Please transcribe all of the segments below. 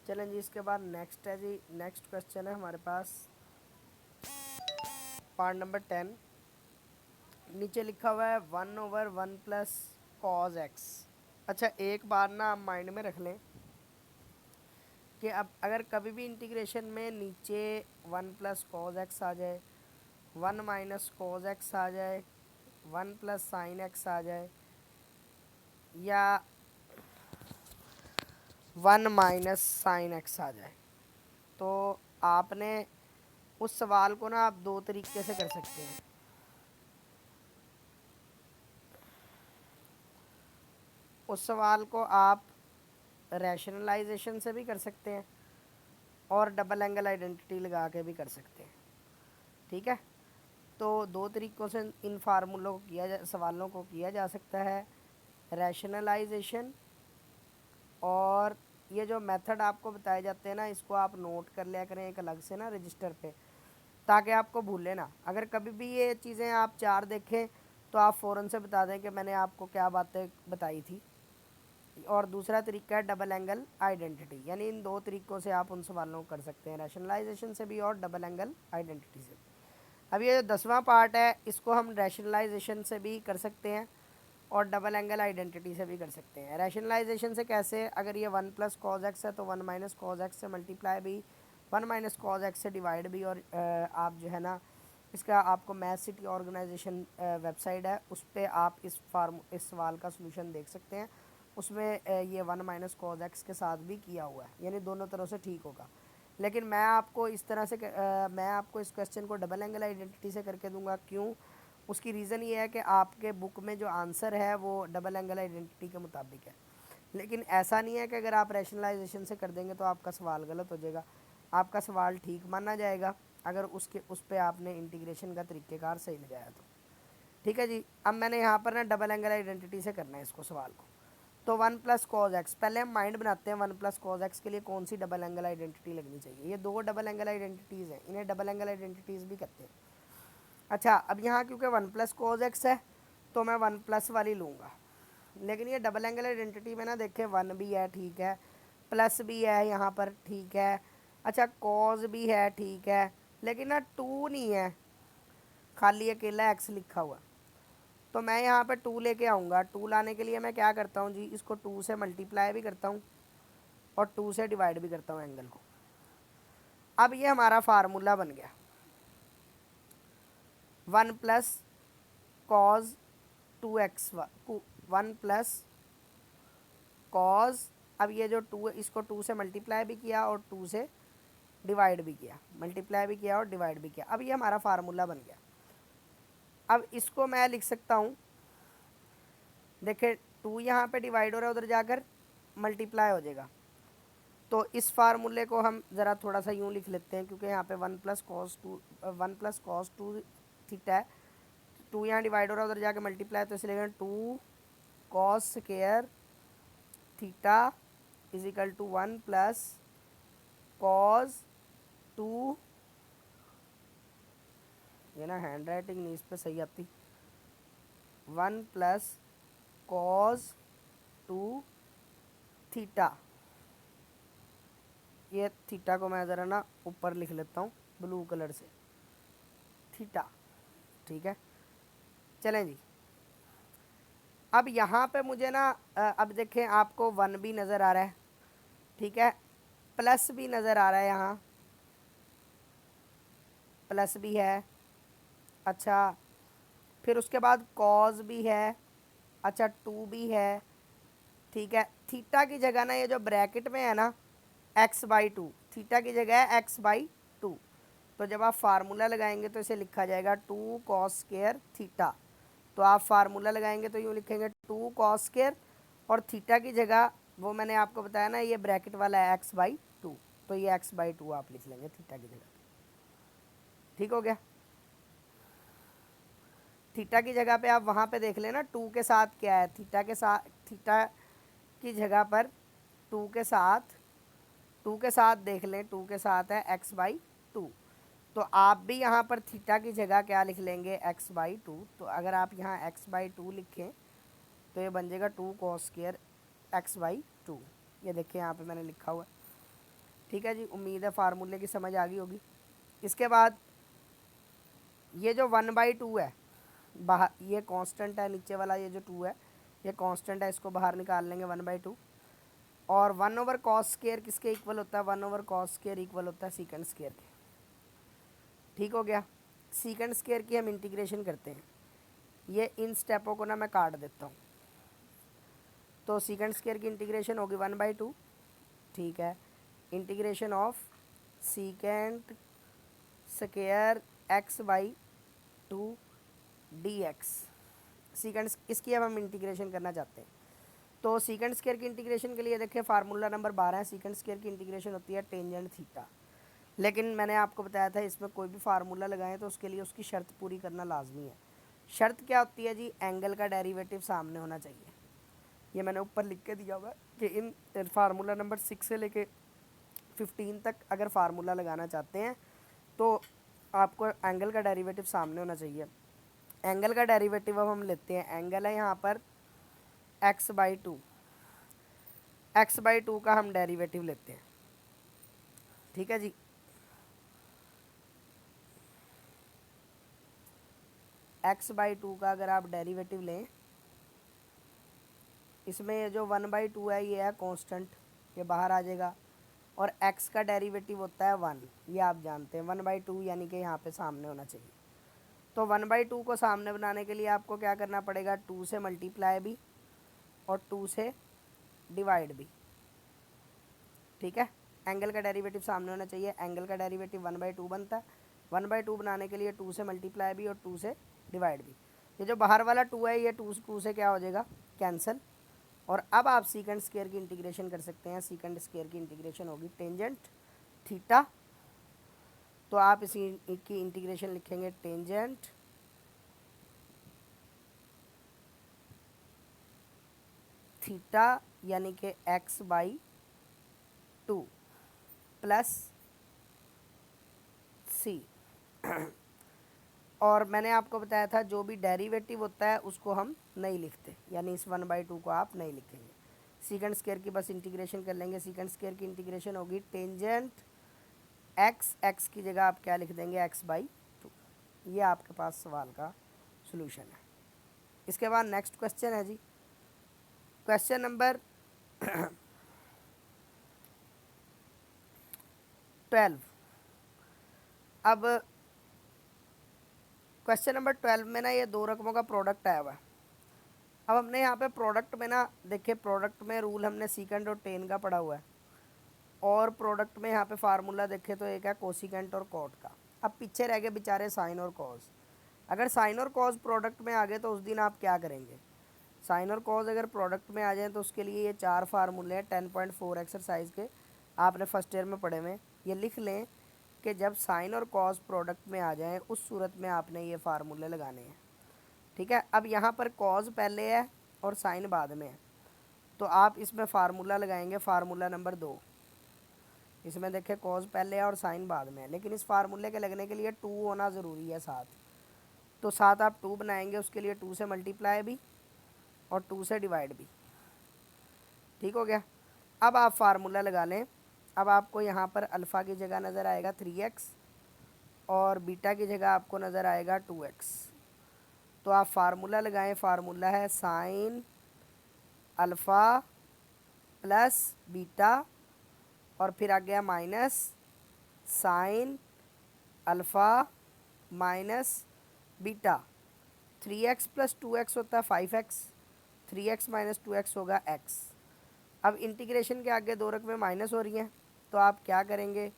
चलें जी, इसके बाद नेक्स्ट है जी, नेक्स्ट क्वेश्चन है हमारे पास पार्ट नंबर 10। नीचे लिखा हुआ है 1/1 प्लस कॉज एक्स। अच्छा, एक बार ना आप माइंड में रख लें कि अब अगर कभी भी इंटीग्रेशन में नीचे 1 प्लस कॉज एक्स आ जाए, 1 माइनस कॉज एक्स आ जाए, 1 प्लस साइन एक्स आ जाए, या 1 माइनस साइन एक्स आ जाए, तो आपने उस सवाल को ना आप दो तरीके से कर सकते हैं। उस सवाल को आप रैशनलाइजेशन से भी कर सकते हैं और डबल एंगल आइडेंटिटी लगा के भी कर सकते हैं। ठीक है, तो दो तरीक़ों से इन फार्मूलों को सवालों को किया जा सकता है, रैशनलाइजेशन। और ये जो मेथड आपको बताए जाते हैं ना, इसको आप नोट कर लिया करें एक अलग से ना रजिस्टर पे, ताकि आपको भूले ना। अगर कभी भी ये चीज़ें आप चार देखें तो आप फ़ौरन से बता दें कि मैंने आपको क्या बातें बताई थी। और दूसरा तरीका है डबल एंगल आइडेंटिटी, यानी इन दो तरीक़ों से आप उन सवालों को कर सकते हैं, रैशनलाइजेशन से भी और डबल एंगल आइडेंटिटी से। अब ये जो 10वां पार्ट है, इसको हम रैशनलाइजेशन से भी कर सकते हैं और डबल एंगल आइडेंटिटी से भी कर सकते हैं। रैशनलाइजेशन से कैसे? अगर ये 1 प्लस कॉज एक्स है तो 1 माइनस कॉज एक्स से मल्टीप्लाई भी, 1 माइनस कॉज एक्स से डिवाइड भी। और आप जो है ना, इसका आपको मैथ सिटी ऑर्गेनाइजेशन वेबसाइट है, उस पर आप इस सवाल का सोल्यूशन देख सकते हैं। उसमें ये 1 माइनस कॉज एक्स के साथ भी किया हुआ है, यानी दोनों तरह से ठीक होगा। लेकिन मैं आपको इस तरह से मैं आपको इस क्वेश्चन को डबल एंगल आइडेंटिटी से करके दूंगा। क्यों? उसकी रीज़न ये है कि आपके बुक में जो आंसर है वो डबल एंगल आइडेंटिटी के मुताबिक है। लेकिन ऐसा नहीं है कि अगर आप रैशनलाइजेशन से कर देंगे तो आपका सवाल गलत हो जाएगा। आपका सवाल ठीक माना जाएगा अगर उस पर आपने इंटीग्रेशन का तरीक़ेकार सही लगाया तो। ठीक है जी, अब मैंने यहाँ पर ना डबल एंगल आइडेंटिटी से करना है इसको सवाल को। तो 1 प्लस कॉज एक्स, पहले हम माइंड बनाते हैं 1 प्लस कॉज एक्स के लिए कौन सी डबल एंगल आइडेंटिटी लगनी चाहिए। ये दो डबल एंगल आइडेंटिटीज़ हैं, इन्हें डबल एंगल आइडेंटिटीज़ भी कहते हैं। अच्छा, अब यहाँ क्योंकि 1 प्लस कॉज एक्स है तो मैं 1 प्लस वाली लूँगा। लेकिन ये डबल एंगल आइडेंटिटी में ना देखें 1 भी है, ठीक है, प्लस भी है यहाँ पर, ठीक है, अच्छा कॉज भी है, ठीक है, लेकिन ना 2 नहीं है, खाली अकेला एक्स लिखा हुआ। तो मैं यहाँ पे 2 लेके आऊँगा। 2 लाने के लिए मैं क्या करता हूँ जी, इसको 2 से मल्टीप्लाई भी करता हूँ और 2 से डिवाइड भी करता हूँ एंगल को। अब ये हमारा फार्मूला बन गया 1 plus cos 2x, 1 plus cos. अब ये जो 2, इसको 2 से मल्टीप्लाई भी किया और 2 से डिवाइड भी किया, मल्टीप्लाई भी किया और डिवाइड भी किया। अब ये हमारा फार्मूला बन गया। अब इसको मैं लिख सकता हूँ, देखें 2 यहाँ पे डिवाइड हो रहा है, उधर जाकर मल्टीप्लाई हो जाएगा। तो इस फार्मूले को हम ज़रा थोड़ा सा यूँ लिख लेते हैं, क्योंकि यहाँ पे 1 प्लस कॉस टू थीटा है। 2 यहाँ डिवाइड हो रहा है, उधर जाके मल्टीप्लाई, तो इसलिए 2 cos square theta is equal to 1 plus cos 2, ये ना हैंड राइटिंग नहीं इस पर सही आती, 1 प्लस कॉस 2 थीटा। ये थीटा को मैं ज़रा ना ऊपर लिख लेता हूँ ब्लू कलर से, थीटा। ठीक है, चलें जी। अब यहाँ पे मुझे ना अब देखें आपको 1 भी नज़र आ रहा है, ठीक है, प्लस भी नज़र आ रहा है, यहाँ प्लस भी है। अच्छा, फिर उसके बाद कॉज भी है, अच्छा 2 भी है, ठीक है। थीटा की जगह ना ये जो ब्रैकेट में है ना x/2, थीटा की जगह है x/2। तो जब आप फार्मूला लगाएंगे तो इसे लिखा जाएगा 2 कॉस स्क्वायर थीटा। तो आप फार्मूला लगाएंगे तो यूँ लिखेंगे 2 कॉस स्क्वायर, और थीटा की जगह वो मैंने आपको बताया ना ये ब्रैकेट वाला है x/2, तो ये x/2 आप लिख लेंगे थीटा की जगह। ठीक हो गया। थीटा की जगह पे आप वहाँ पे देख लेना 2 के साथ क्या है, थीटा के साथ, थीटा की जगह पर 2 के साथ देख लें, 2 के साथ है x/2। तो आप भी यहाँ पर थीटा की जगह क्या लिख लेंगे, x/2। तो अगर आप यहाँ x/2 लिखें तो ये बन जाएगा 2 कॉस स्क्वायर x/2। ये देखिए यहाँ पे मैंने लिखा हुआ है। ठीक है जी, उम्मीद है फार्मूले की समझ आ गई होगी। इसके बाद ये जो 1/2 है बाहर, ये कांस्टेंट है, नीचे वाला ये जो 2 है ये कांस्टेंट है, इसको बाहर निकाल लेंगे 1/2। और 1/cos² किसके इक्वल होता है? 1/cos² इक्वल होता है सीकेंड स्क्वायर के। ठीक हो गया। सीकेंड स्क्वायर की हम इंटीग्रेशन करते हैं, ये इन स्टेपों को ना मैं काट देता हूँ। तो सीकेंड स्क्वायर की इंटीग्रेशन होगी 1/2, ठीक है, integration of secant square x/2 dx। सीकेंड इसकी अब हम इंटीग्रेशन करना चाहते हैं। तो सीकेंड स्क्वायर की इंटीग्रेशन के लिए देखिए फार्मूला नंबर 12 है, सीकेंड स्क्वायर की इंटीग्रेशन होती है टेंजेंट थीटा। लेकिन मैंने आपको बताया था इसमें कोई भी फार्मूला लगाएं तो उसके लिए उसकी शर्त पूरी करना लाजमी है। शर्त क्या होती है जी? एंगल का डेरिवेटिव सामने होना चाहिए। ये मैंने ऊपर लिख के दिया हुआ है कि इन फार्मूला नंबर 6 से लेके 15 तक अगर फार्मूला लगाना चाहते हैं तो आपको एंगल का डेरिवेटिव सामने होना चाहिए। एंगल का डेरिवेटिव अब हम लेते हैं, एंगल है यहाँ पर x/2, x/2 का हम डेरिवेटिव लेते हैं। ठीक है जी, x/2 का अगर आप डेरिवेटिव लें, इसमें ये जो 1/2 है ये है कांस्टेंट, ये बाहर आ जाएगा। और x का डेरिवेटिव होता है 1, ये आप जानते हैं, 1/2 यानी कि यहाँ पे सामने होना चाहिए। तो 1/2 को सामने बनाने के लिए आपको क्या करना पड़ेगा? 2 से मल्टीप्लाई भी और 2 से डिवाइड भी। ठीक है, एंगल का डेरिवेटिव सामने होना चाहिए। एंगल का डेरिवेटिव 1/2 बनता है। 1/2 बनाने के लिए 2 से मल्टीप्लाई भी और 2 से डिवाइड भी। ये जो बाहर वाला 2 है ये 2 से क्या हो जाएगा? कैंसिल। और अब आप सीकेंड स्क्वायर की इंटीग्रेशन कर सकते हैं। सीकेंड स्क्वायर की इंटीग्रेशन होगी टेंजेंट थीटा। तो आप इसी की इंटीग्रेशन लिखेंगे टेंजेंट थीटा यानी कि x/2 प्लस सी। और मैंने आपको बताया था जो भी डेरिवेटिव होता है उसको हम नहीं लिखते, यानी इस 1/2 को आप नहीं लिखेंगे। सीकेंड स्क्वायर की बस इंटीग्रेशन कर लेंगे। सीकेंड स्क्वायर की इंटीग्रेशन होगी टेंजेंट x की जगह आप क्या लिख देंगे? x/2। ये आपके पास सवाल का सॉल्यूशन है। इसके बाद नेक्स्ट क्वेश्चन है जी, क्वेश्चन नंबर 12। अब क्वेश्चन नंबर 12 में ना ये दो रकमों का प्रोडक्ट आया हुआ है। अब हमने यहाँ पे प्रोडक्ट में ना देखिए, प्रोडक्ट में रूल हमने सीकेंड और टेन का पढ़ा हुआ है। और प्रोडक्ट में यहाँ पे फार्मूला देखे तो एक है कोसिकेंट और कॉट का। अब पीछे रह गए बेचारे साइन और कॉज। अगर साइन और कॉज प्रोडक्ट में आ गए तो उस दिन आप क्या करेंगे? साइन और कॉज अगर प्रोडक्ट में आ जाए तो उसके लिए ये 4 फार्मूले हैं 10.4 एक्सरसाइज के, आपने फर्स्ट ईयर में पढ़े हुए। ये लिख लें कि जब साइन और कॉज प्रोडक्ट में आ जाए उस सूरत में आपने ये फार्मूले लगाने हैं। ठीक है, अब यहाँ पर कॉज पहले है और साइन बाद में है, तो आप इसमें फार्मूला लगाएंगे फार्मूला नंबर 2। इसमें देखें कॉज पहले है और साइन बाद में है, लेकिन इस फार्मूले के लगने के लिए 2 होना ज़रूरी है साथ। तो साथ आप 2 बनाएंगे, उसके लिए 2 से मल्टीप्लाई भी और 2 से डिवाइड भी। ठीक हो गया। अब आप फार्मूला लगा लें। अब आपको यहाँ पर अल्फ़ा की जगह नज़र आएगा 3x और बीटा की जगह आपको नज़र आएगा 2x। तो आप फार्मूला लगाएं, फार्मूला है साइन अल्फ़ा प्लस बीटा और फिर आ गया minus sine alpha minus beta. 3x plus 2x होता है 5x, 3x माइनस 2x होगा x। अब इंटीग्रेशन के आगे दो रकमें माइनस हो रही हैं, तो आप क्या करेंगे?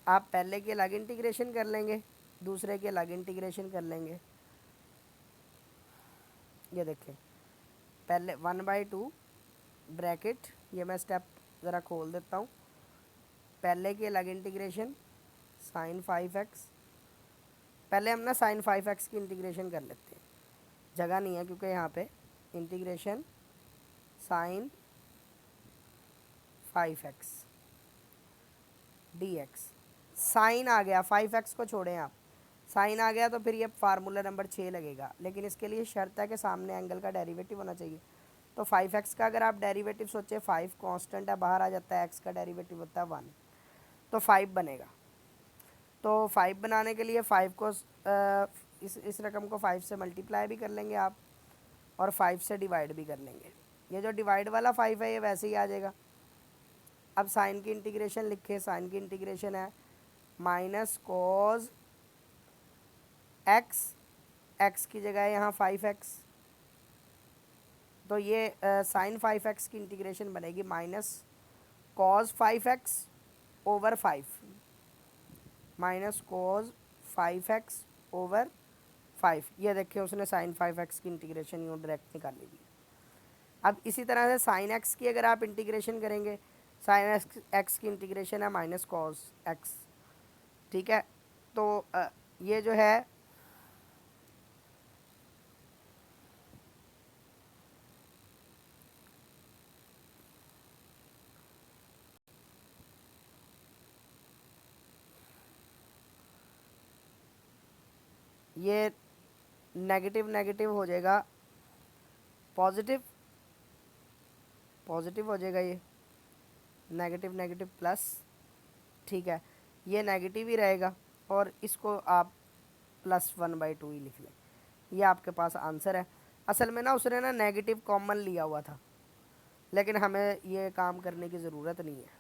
आप पहले के अलग इंटीग्रेशन कर लेंगे, दूसरे के अलग इंटीग्रेशन कर लेंगे। ये देखें, पहले 1/2 ब्रैकेट, ये मैं स्टेप ज़रा खोल देता हूँ। पहले की अलग इंटीग्रेशन साइन 5x, पहले हम ना साइन 5x की इंटीग्रेशन कर लेते हैं, जगह नहीं है क्योंकि यहाँ पे integration sine 5x dx। Sine आ गया, 5x को छोड़ें आप, साइन आ गया तो फिर ये फार्मूला नंबर 6 लगेगा, लेकिन इसके लिए शर्त है कि सामने एंगल का डेरिवेटिव होना चाहिए। तो 5x का अगर आप डेरिवेटिव सोचें, 5 कांस्टेंट है, बाहर आ जाता है, x का डेरिवेटिव होता है 1। तो 5 बनेगा। तो 5 बनाने के लिए 5 को इस रकम को 5 से मल्टीप्लाई भी कर लेंगे आप, और 5 से डिवाइड भी कर लेंगे। ये जो डिवाइड वाला 5 है ये वैसे ही आ जाएगा। अब साइन की इंटीग्रेशन लिखे, साइन की इंटीग्रेशन है माइनस कॉज एक्स, एक्स की जगह है यहाँ 5x, तो ये साइन 5x की इंटीग्रेशन बनेगी minus cos 5x over 5, minus cos 5x over 5। ये देखिए उसने साइन 5x की इंटीग्रेशन यूँ डायरेक्ट निकाली दी। अब इसी तरह से साइन x की अगर आप इंटीग्रेशन करेंगे, साइन x की इंटीग्रेशन है माइनस कॉज x, ठीक है। तो ये जो है ये नेगेटिव नेगेटिव हो जाएगा पॉजिटिव, पॉजिटिव हो जाएगा, ये नेगेटिव नेगेटिव प्लस, ठीक है। ये नेगेटिव ही रहेगा और इसको आप +1/2 ही लिख लें। ये आपके पास आंसर है। असल में ना उसने ना नेगेटिव कॉमन लिया हुआ था, लेकिन हमें ये काम करने की ज़रूरत नहीं है।